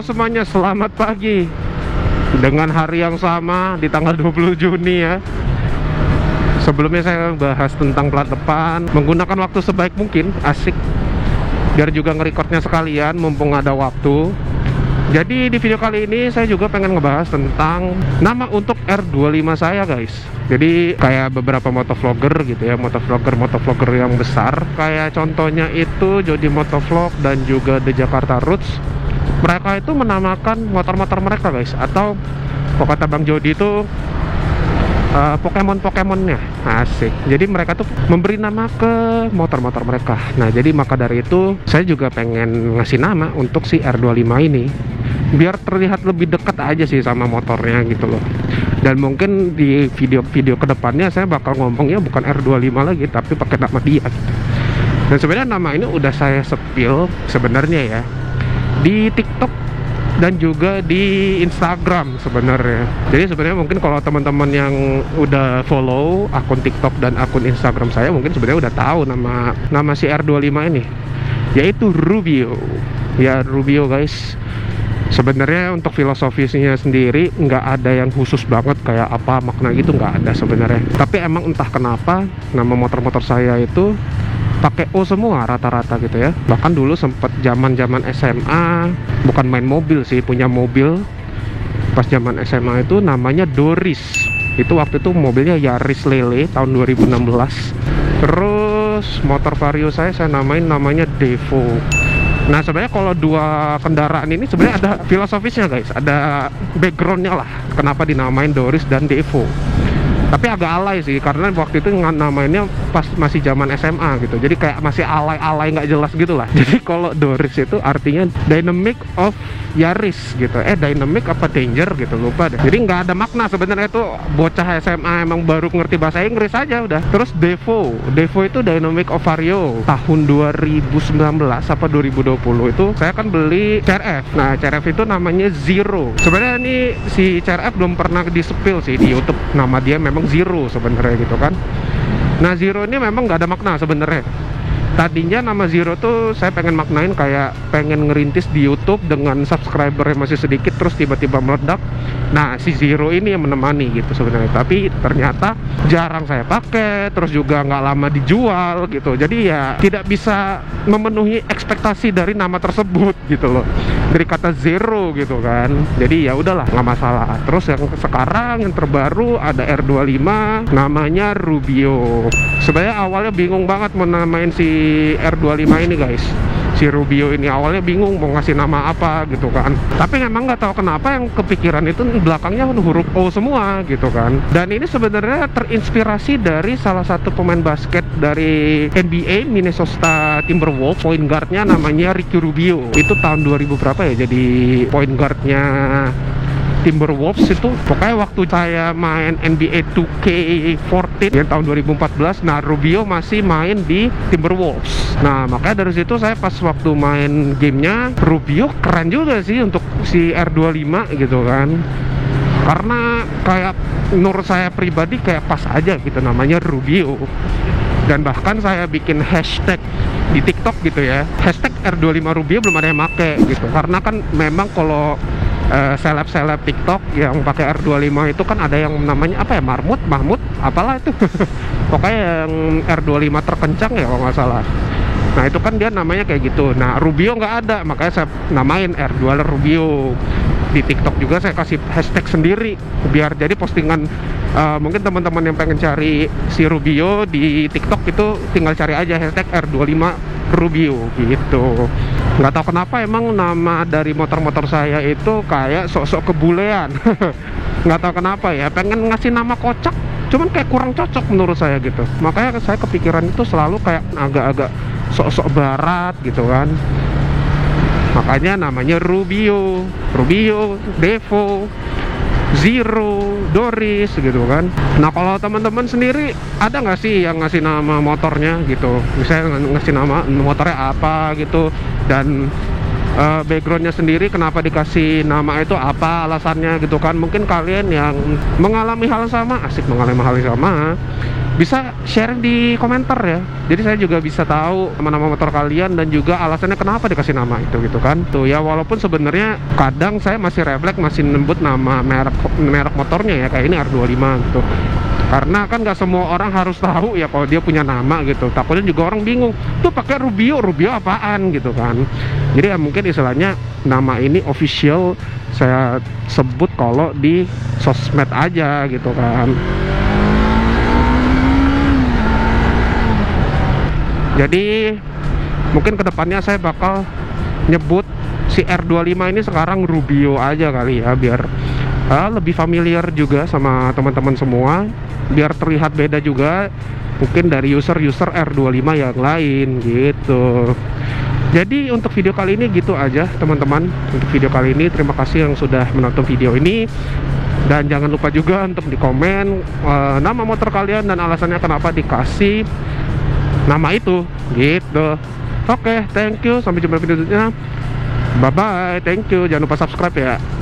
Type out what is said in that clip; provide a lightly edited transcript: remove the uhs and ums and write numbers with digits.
Halo semuanya, selamat pagi dengan hari yang sama di tanggal 20 Juni ya. Sebelumnya saya bahas tentang plat depan, menggunakan waktu sebaik mungkin, asik. Biar juga ngerekordnya sekalian, mumpung ada waktu. Jadi di video kali ini saya juga pengen ngebahas tentang nama untuk R25 saya guys. Jadi kayak beberapa motovlogger gitu ya, motovlogger yang besar. Kayak contohnya itu Jody Motovlog dan juga The Jakarta Roots. Mereka itu menamakan motor-motor mereka guys. Atau kalau kata Bang Jody itu Pokemon-Pokemonnya, asik. Jadi mereka tuh memberi nama ke motor-motor mereka. Nah jadi maka dari itu saya juga pengen ngasih nama untuk si R25 ini, biar terlihat lebih dekat aja sih sama motornya gitu loh. Dan mungkin di video-video kedepannya saya bakal ngomongnya bukan R25 lagi, tapi pakai nama dia gitu. Dan sebenarnya nama ini udah saya spill sebenarnya ya di TikTok dan juga di Instagram sebenarnya. Jadi sebenarnya mungkin kalau teman-teman yang udah follow akun TikTok dan akun Instagram saya mungkin sebenarnya udah tahu nama si R25 ini, yaitu Rubio. Ya Rubio guys. Sebenarnya untuk filosofisnya sendiri nggak ada yang khusus banget kayak apa makna gitu, nggak ada sebenarnya. Tapi emang entah kenapa nama motor-motor saya itu pakai O semua rata-rata gitu ya. Bahkan dulu sempet zaman SMA, bukan main mobil sih, punya mobil pas zaman SMA itu namanya Doris. Itu waktu itu mobilnya Yaris Lele tahun 2016. Terus motor Vario saya namanya Devo. Nah sebenarnya kalau dua kendaraan ini sebenarnya ada filosofisnya guys, ada backgroundnya lah kenapa dinamain Doris dan Devo. Tapi agak alay sih, karena waktu itu namainnya pas masih zaman SMA gitu. Jadi kayak masih alay-alay nggak jelas gitu lah. Jadi kalau Doris itu artinya Dynamic of Yaris gitu. Dynamic apa Danger gitu, lupa deh. Jadi nggak ada makna sebenarnya, itu bocah SMA emang baru ngerti bahasa Inggris aja udah. Terus Devo itu Dynamic of Vario. Tahun 2019 apa 2020 itu saya kan beli CRF. Nah CRF itu namanya Zero. Sebenarnya ini si CRF belum pernah di-spill sih di YouTube. Nama dia memang Zero sebenarnya gitu kan. Nah Zero ini memang nggak ada makna sebenarnya. Tadinya nama Zero tuh saya pengen maknain kayak pengen ngerintis di YouTube dengan subscriber yang masih sedikit terus tiba-tiba meledak. Nah si Zero ini yang menemani gitu sebenarnya. Tapi ternyata jarang saya pakai, terus juga nggak lama dijual gitu. Jadi ya tidak bisa memenuhi ekspektasi dari nama tersebut gitu loh, dari kata Zero gitu kan. Jadi ya udahlah, nggak masalah. Terus yang sekarang yang terbaru ada R25 namanya Rubio. Sebenarnya awalnya bingung banget mau namain si R25 ini guys, si Rubio ini. Awalnya bingung mau ngasih nama apa gitu kan. Tapi memang nggak tahu kenapa yang kepikiran itu belakangnya huruf O semua gitu kan. Dan ini sebenarnya terinspirasi dari salah satu pemain basket dari NBA Minnesota Timberwolves, point guardnya namanya Ricky Rubio. Itu tahun 2000 berapa ya jadi point guardnya Timberwolves itu. Pokoknya waktu saya main NBA 2K14 ya tahun 2014, nah Rubio masih main di Timberwolves. Nah makanya dari situ saya pas waktu main gamenya, Rubio keren juga sih untuk si R25 gitu kan. Karena kayak menurut saya pribadi kayak pas aja gitu namanya Rubio. Dan bahkan saya bikin hashtag di TikTok gitu ya, hashtag R25 Rubio, belum ada yang make gitu. Karena kan memang kalau seleb-seleb TikTok yang pakai R25 itu kan ada yang namanya apa ya, Mahmud, apalah itu. Pokoknya yang R25 terkencang ya kalau nggak salah. Nah itu kan dia namanya kayak gitu. Nah Rubio nggak ada, makanya saya namain R2 Rubio. Di TikTok juga saya kasih hashtag sendiri biar jadi postingan. Mungkin teman-teman yang pengen cari si Rubio di TikTok itu tinggal cari aja hashtag R25 Rubio gitu. Nggak tahu kenapa emang nama dari motor-motor saya itu kayak sok-sok kebulean. Nggak tahu kenapa ya, pengen ngasih nama kocak cuman kayak kurang cocok menurut saya gitu. Makanya saya kepikiran itu selalu kayak agak-agak sok-sok barat gitu kan. Makanya namanya Rubio, Devo, Zero, Doris gitu kan. Nah kalau teman-teman sendiri ada nggak sih yang ngasih nama motornya gitu, misalnya ngasih nama motornya apa gitu, dan backgroundnya sendiri kenapa dikasih nama itu, apa alasannya gitu kan. Mungkin kalian yang mengalami hal sama, asik mengalami hal yang sama, bisa share di komentar ya. Jadi saya juga bisa tahu nama-nama motor kalian dan juga alasannya kenapa dikasih nama itu gitu kan. Tuh ya, walaupun sebenarnya kadang saya masih refleks masih nyebut nama merek motornya ya, kayak ini R25 gitu. Karena kan nggak semua orang harus tahu ya kalau dia punya nama gitu. Takutnya juga orang bingung, tuh pakai Rubio apaan gitu kan. Jadi ya mungkin istilahnya nama ini official saya sebut kalau di sosmed aja gitu kan. Jadi mungkin kedepannya saya bakal nyebut si R25 ini sekarang Rubio aja kali ya, biar lebih familiar juga sama teman-teman semua, biar terlihat beda juga mungkin dari user R25 yang lain gitu. Jadi untuk video kali ini gitu aja teman-teman. Untuk video kali ini terima kasih yang sudah menonton video ini, dan jangan lupa juga untuk di komen nama motor kalian dan alasannya kenapa dikasih nama itu gitu. Oke, thank you, sampai jumpa di video selanjutnya. Bye bye, thank you, jangan lupa subscribe ya.